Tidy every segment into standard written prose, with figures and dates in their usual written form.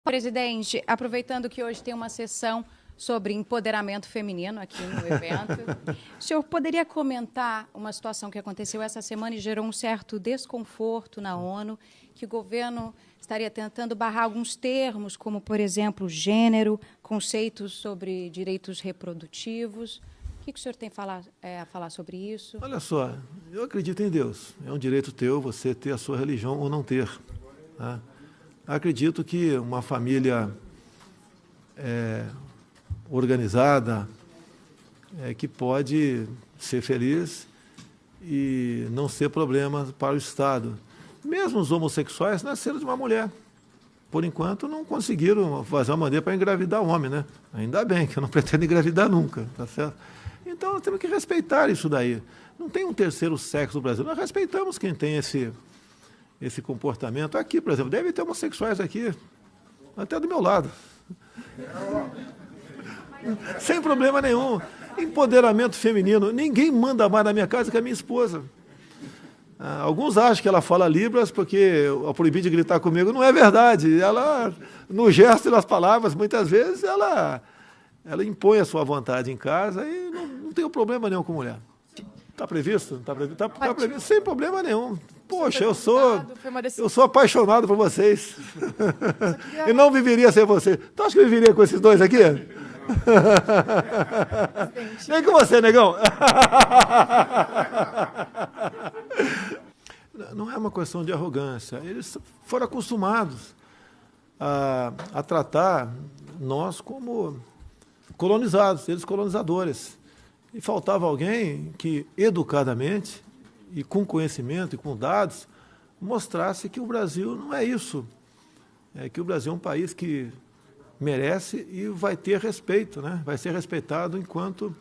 Presidente, aproveitando que hoje tem uma sessão sobre empoderamento feminino aqui no evento, o senhor poderia comentar uma situação que aconteceu essa semana e gerou um certo desconforto na ONU, que o governo estaria tentando barrar alguns termos, como, por exemplo, gênero, conceitos sobre direitos reprodutivos. O que o senhor tem a falar sobre isso? Olha só, eu acredito em Deus. É um direito teu você ter a sua religião ou não ter. Tá? Acredito que uma família organizada, que pode ser feliz e não ser problema para o Estado. Mesmo os homossexuais nasceram de uma mulher. Por enquanto, não conseguiram fazer uma maneira para engravidar o homem, né? Ainda bem, que eu não pretendo engravidar nunca, tá certo? Então, nós temos que respeitar isso daí. Não tem um terceiro sexo no Brasil. Nós respeitamos quem tem esse comportamento. Aqui, por exemplo, deve ter homossexuais aqui, até do meu lado. Sem problema nenhum. Empoderamento feminino. Ninguém manda mais na minha casa que a minha esposa. Alguns acham que ela fala Libras porque eu proibi de gritar comigo. Não é verdade. Ela, no gesto e nas palavras, muitas vezes, ela impõe a sua vontade em casa e não tem problema nenhum com mulher. Está previsto? Está previsto? Tá previsto sem problema nenhum. Poxa, eu sou apaixonado por vocês. E não viveria sem vocês. Tu acha que eu viveria com esses dois aqui? Nem com você, negão. Não é uma questão de arrogância. Eles foram acostumados a tratar nós como colonizados, eles colonizadores. E faltava alguém que, educadamente, e com conhecimento e com dados, mostrasse que o Brasil não é isso. Que o Brasil é um país que merece e vai ter respeito, né? Vai ser respeitado enquanto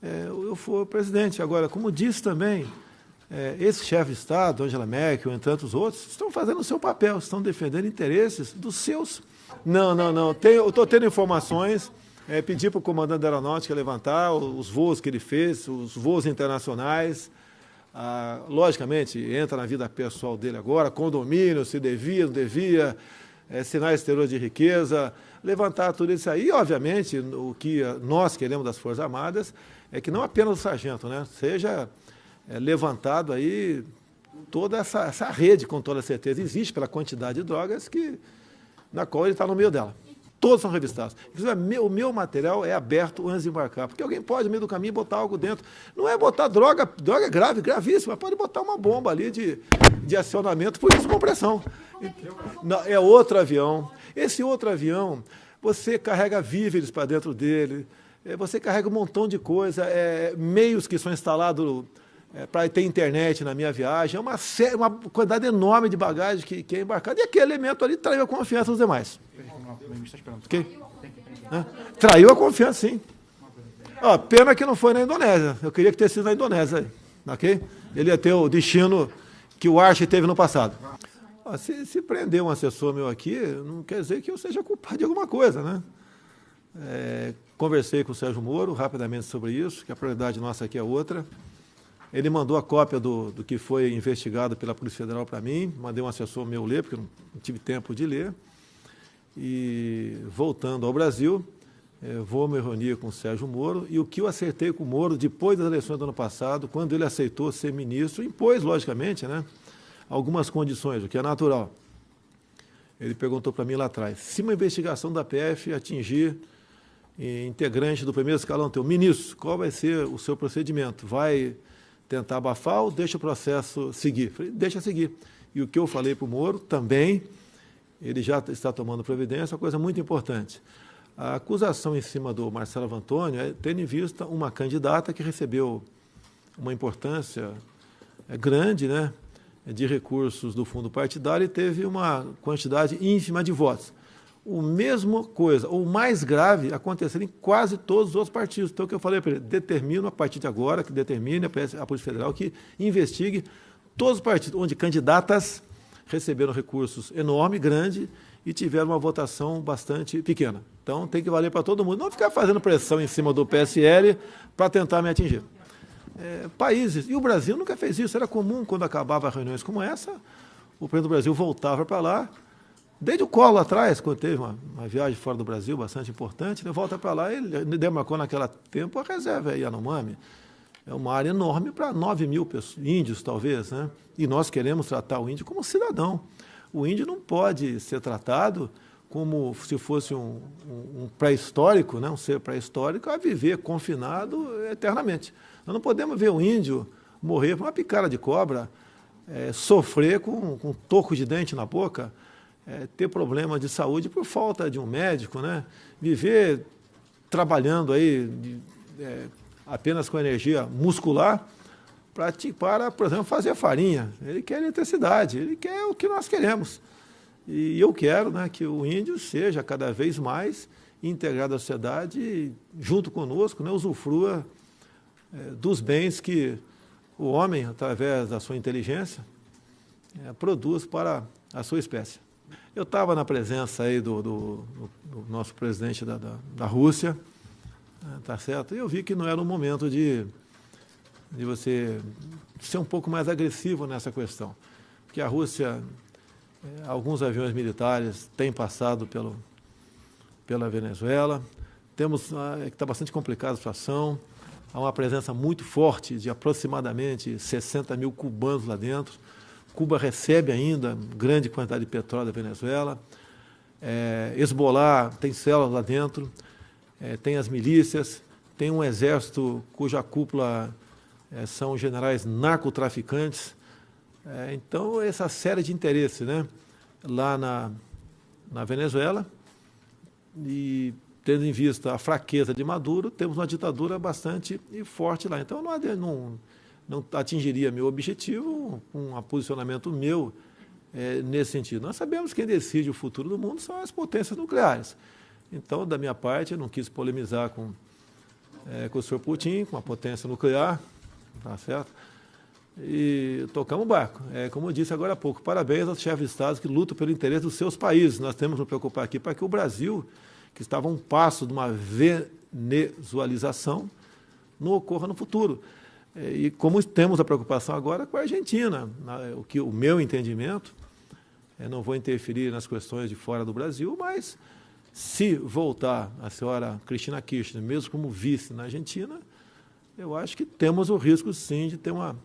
eu for presidente. Agora, como disse também, esse chefe de Estado, Angela Merkel, entre tantos outros, estão fazendo o seu papel, estão defendendo interesses dos seus. Não. Eu estou tendo informações. Pedi para o comandante da aeronáutica levantar os voos que ele fez, os voos internacionais. Logicamente, entra na vida pessoal dele agora, condomínio, se devia, não devia, sinais exteriores de riqueza, levantar tudo isso aí. E, obviamente, o que nós queremos das Forças Armadas é que não apenas o sargento, né, seja levantado aí toda essa rede, com toda certeza, existe pela quantidade de drogas na qual ele está no meio dela. Todos são revistados. Inclusive, o meu material é aberto antes de embarcar, porque alguém pode, no meio do caminho, botar algo dentro. Não é botar droga é grave, gravíssima, pode botar uma bomba ali de acionamento por descompressão. É outro avião. Esse outro avião, você carrega víveres para dentro dele, você carrega um montão de coisa, meios que são instalados para ter internet na minha viagem, uma quantidade enorme de bagagem que é embarcada, e aquele elemento ali traiu a confiança dos demais. Okay? Traiu a confiança, sim. Pena que não foi na Indonésia. Eu queria que tivesse sido na Indonésia. Okay? Ele ia ter o destino que o Arche teve no passado. Se prender um assessor meu aqui, não quer dizer que eu seja culpado de alguma coisa, né? Conversei com o Sérgio Moro rapidamente sobre isso, que a prioridade nossa aqui é outra. Ele mandou a cópia do que foi investigado pela Polícia Federal para mim, mandei um assessor meu ler, porque eu não tive tempo de ler. E, voltando ao Brasil, vou me reunir com o Sérgio Moro, e o que eu acertei com o Moro, depois das eleições do ano passado, quando ele aceitou ser ministro, impôs, logicamente, né, algumas condições, o que é natural. Ele perguntou para mim lá atrás, se uma investigação da PF atingir integrante do primeiro escalão teu, ministro, qual vai ser o seu procedimento? Vai tentar abafar ou deixa o processo seguir? Falei, deixa seguir. E o que eu falei para o Moro também, ele já está tomando providência, uma coisa muito importante. A acusação em cima do Marcelo Antônio é tendo em vista uma candidata que recebeu uma importância grande, né, de recursos do fundo partidário e teve uma quantidade ínfima de votos. O mesmo coisa, ou mais grave, acontecendo em quase todos os outros partidos. Então, o que eu falei para ele, determino a partir de agora, que determine a Polícia Federal que investigue todos os partidos onde candidatas receberam recursos enormes, grandes, e tiveram uma votação bastante pequena. Então, tem que valer para todo mundo. Não ficar fazendo pressão em cima do PSL para tentar me atingir. Países, e o Brasil nunca fez isso, era comum quando acabava reuniões como essa, o presidente do Brasil voltava para lá, Desde o Collor lá atrás, quando teve uma viagem fora do Brasil bastante importante, ele volta para lá, ele demarcou naquele tempo a reserva Yanomami. É uma área enorme para 9.000 índios, talvez, né? E nós queremos tratar o índio como cidadão. O índio não pode ser tratado como se fosse um pré-histórico, né? Um ser pré-histórico, a viver confinado eternamente. Nós não podemos ver o índio morrer por uma picada de cobra, sofrer com um toco de dente na boca, ter problema de saúde por falta de um médico, né? Viver trabalhando aí apenas com energia muscular para, por exemplo, fazer farinha. Ele quer eletricidade, ele quer o que nós queremos. E eu quero, né, que o índio seja cada vez mais integrado à sociedade e, junto conosco, né, usufrua dos bens que o homem, através da sua inteligência, produz para a sua espécie. Eu estava na presença aí do nosso presidente da Rússia, tá certo? E eu vi que não era o momento de você ser um pouco mais agressivo nessa questão. Porque a Rússia, alguns aviões militares têm passado pela Venezuela, temos que está bastante complicada a situação, há uma presença muito forte de aproximadamente 60 mil cubanos lá dentro. Cuba recebe ainda grande quantidade de petróleo da Venezuela. Hezbollah tem células lá dentro, tem as milícias, tem um exército cuja cúpula são generais narcotraficantes. Então, essa série de interesses, né, lá na Venezuela, e tendo em vista a fraqueza de Maduro, temos uma ditadura bastante forte lá. Então, não atingiria meu objetivo, um posicionamento meu nesse sentido. Nós sabemos que quem decide o futuro do mundo são as potências nucleares. Então, da minha parte, eu não quis polemizar com o senhor Putin, com a potência nuclear, tá certo? E tocamos o barco. Como eu disse agora há pouco, parabéns aos chefes de Estado que lutam pelo interesse dos seus países. Nós temos que nos preocupar aqui para que o Brasil, que estava a um passo de uma venezualização, não ocorra no futuro. E como temos a preocupação agora com a Argentina, o meu entendimento, não vou interferir nas questões de fora do Brasil, mas se voltar a senhora Cristina Kirchner, mesmo como vice na Argentina, eu acho que temos o risco, sim, de ter uma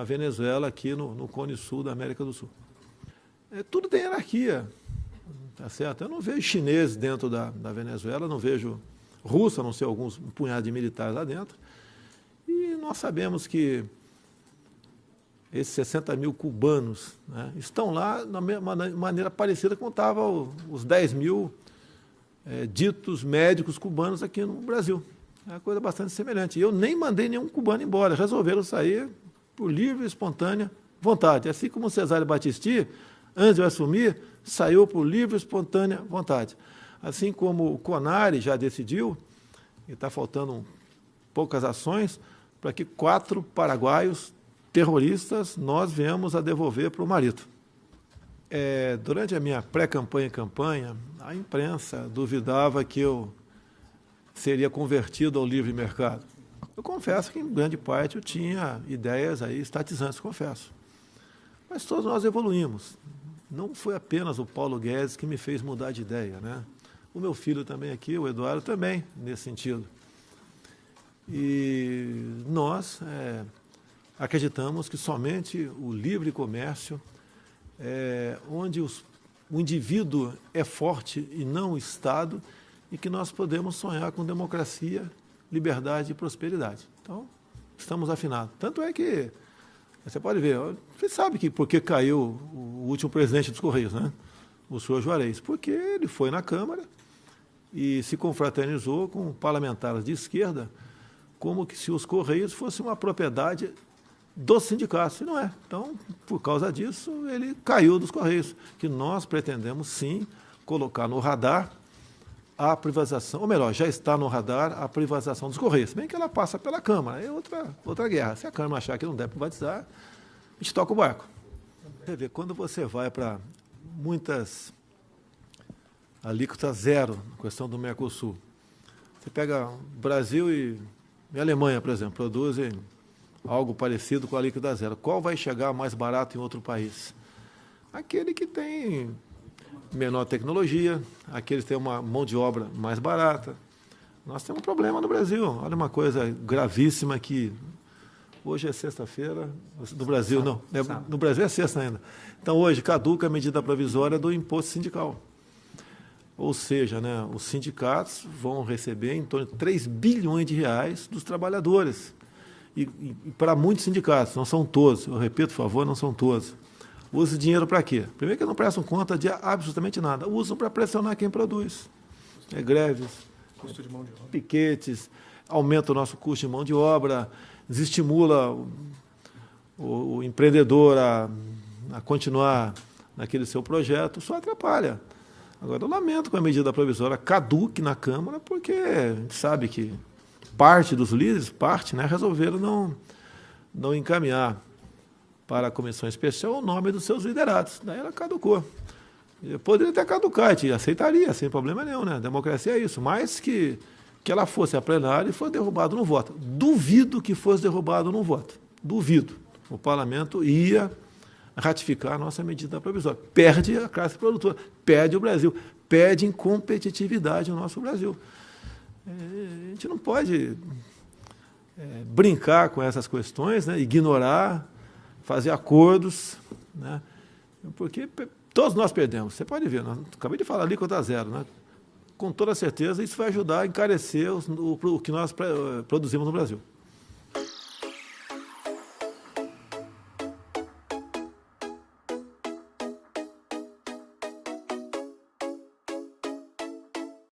Venezuela aqui no Cone Sul da América do Sul. Tudo tem hierarquia, tá certo? Eu não vejo chineses dentro da Venezuela, não vejo russo, a não ser um punhado de militares lá dentro. E nós sabemos que esses 60 mil cubanos, né, estão lá da maneira parecida como estavam os 10 mil ditos médicos cubanos aqui no Brasil. É uma coisa bastante semelhante. Eu nem mandei nenhum cubano embora, resolveram sair por livre e espontânea vontade. Assim como o Cesare Battisti, antes de eu assumir, saiu por livre e espontânea vontade. Assim como o CONARE já decidiu, e está faltando poucas ações, para que 4 paraguaios terroristas nós viemos a devolver para o marido. Durante a minha pré-campanha e campanha, a imprensa duvidava que eu seria convertido ao livre mercado. Eu confesso que, em grande parte, eu tinha ideias aí estatizantes, confesso. Mas todos nós evoluímos. Não foi apenas o Paulo Guedes que me fez mudar de ideia, né? O meu filho também aqui, o Eduardo, também, nesse sentido. E nós acreditamos que somente o livre comércio, onde o indivíduo é forte e não o Estado, e que nós podemos sonhar com democracia, liberdade e prosperidade. Então, estamos afinados. Tanto é que, você pode ver, você sabe por que caiu o último presidente dos Correios, né? O senhor Juarez, porque ele foi na Câmara e se confraternizou com parlamentares de esquerda, como que se os Correios fossem uma propriedade dos sindicatos, e não é. Então, por causa disso, ele caiu dos Correios, que nós pretendemos, sim, colocar no radar a privatização, ou melhor, já está no radar a privatização dos Correios, bem que ela passa pela Câmara, é outra guerra. Se a Câmara achar que não deve privatizar, a gente toca o barco. Você vê, quando você vai para muitas alíquotas zero, na questão do Mercosul, você pega o Brasil e a Alemanha, por exemplo, produzem algo parecido com a alíquota zero. Qual vai chegar mais barato em outro país? Aquele que tem menor tecnologia, aqueles têm uma mão de obra mais barata. Nós temos um problema no Brasil. Olha uma coisa gravíssima que hoje é sexta-feira, no Brasil não, no Brasil é sexta ainda. Então hoje caduca a medida provisória do imposto sindical. Ou seja, né, os sindicatos vão receber em torno de 3 bilhões de reais dos trabalhadores. E para muitos sindicatos, não são todos, eu repito, por favor, não são todos. Usa dinheiro para quê? Primeiro que não prestam conta de absolutamente nada. Usam para pressionar quem produz. Greves, custo de mão de obra, piquetes, aumenta o nosso custo de mão de obra, desestimula o empreendedor a continuar naquele seu projeto, só atrapalha. Agora, eu lamento com a medida provisória caduque na Câmara, porque a gente sabe que parte dos líderes, resolveram não encaminhar para a comissão especial o nome dos seus liderados. Daí ela caducou. Eu poderia até caducar, a gente aceitaria, sem problema nenhum, né? A democracia é isso. Mas que ela fosse a plenária e fosse derrubado no voto. Duvido que fosse derrubado no voto. Duvido. O parlamento ia ratificar a nossa medida provisória. Perde a classe produtora, perde o Brasil, perde em competitividade o nosso Brasil. A gente não pode brincar com essas questões, né? Ignorar, fazer acordos, né? Porque todos nós perdemos. Você pode ver, acabei de falar ali contra zero, né? Com toda certeza, isso vai ajudar a encarecer o que nós produzimos no Brasil.